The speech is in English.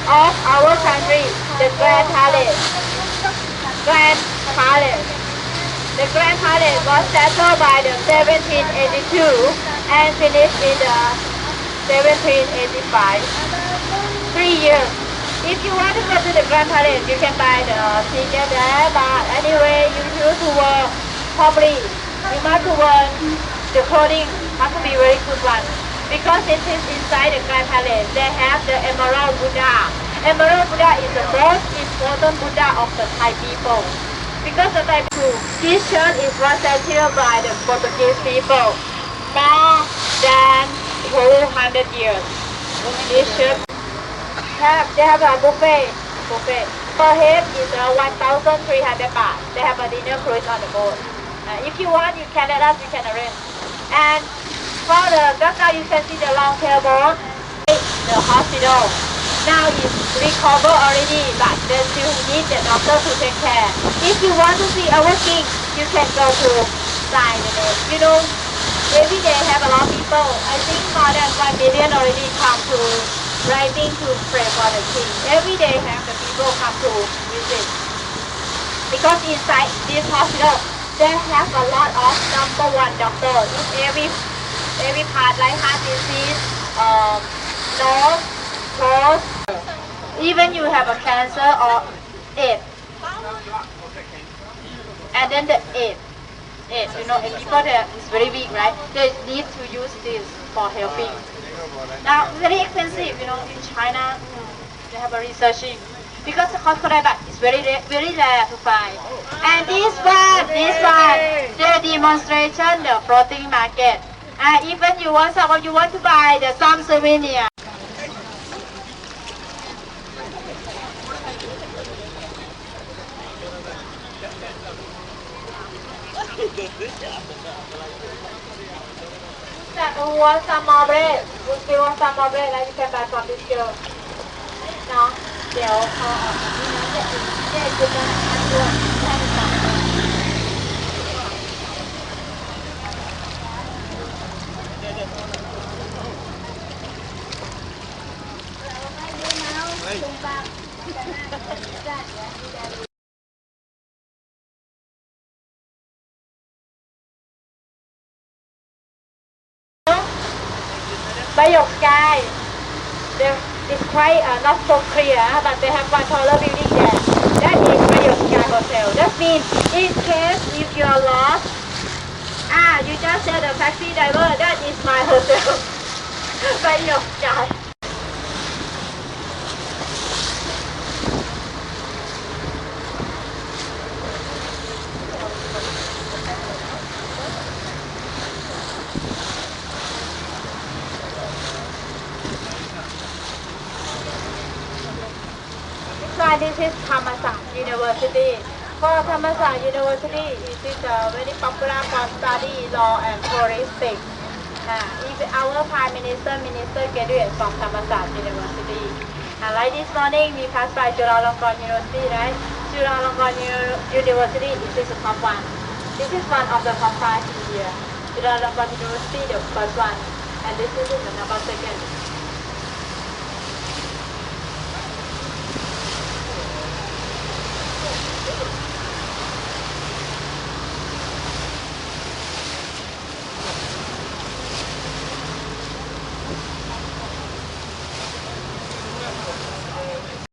of our country, the Grand Palace. Grand Palace. The Grand Palace was settled by the 1782 and finished in the 1785. 3 years. If you want to go to the Grand Palace, you can buy the ticket there. But anyway, you choose to wear probably you must wear the clothing must be very good one. Because it is inside the Grand Palace, they have the Emerald Buddha. Emerald Buddha is the most important Buddha of the Thai people. Because the Thai people, this church is was settled by the Portuguese people more than 200 years. This church they have a buffet. Per head is 1,300 baht. They have a dinner cruise on the boat. If you want, you can let us, we can arrange. And for the background, you can see the long tail boat. The hospital now is recovered already, but they still need the doctor to take care. If you want to see our king, you can go to sign the name. You know, every day have a lot of people. I think more than 1 million already come to writing to pray for the king. Every day have the people come to visit. Because inside this hospital, they have a lot of #1 doctor in every part, like heart disease, nose, throat, even you have a cancer or AIDS. And then the AIDS, you know, and people that is very weak, right? They need to use this for helping. Now, very expensive, you know, in China, they have a researching. Because the crocodile is very rare to find. And this one, the demonstration, the floating market. And even you want someone, you want to buy some souvenir. Who wants some more bread? Who still want some more bread? Like you can buy from this girl. No, เดี๋ยวพอออกจากนี้นะเนี่ยคือการทำตัวใช่ไหมBayok Sky. It's quite not so clear, but they have one taller building there. That is Bayok Sky Hotel. That means in case if you are lost, you just tell the taxi driver that is my hotel. Bayok Sky. This is Thammasat University. For Thammasat University, it is very popular for study law and politics. Even our Prime Minister graduated from Thammasat University. Like this morning, we passed by Chulalongkorn University, right? Chulalongkorn University is the top one. This is one of the top 5 in here. Chulalongkorn University, the first one, and this is the number 2.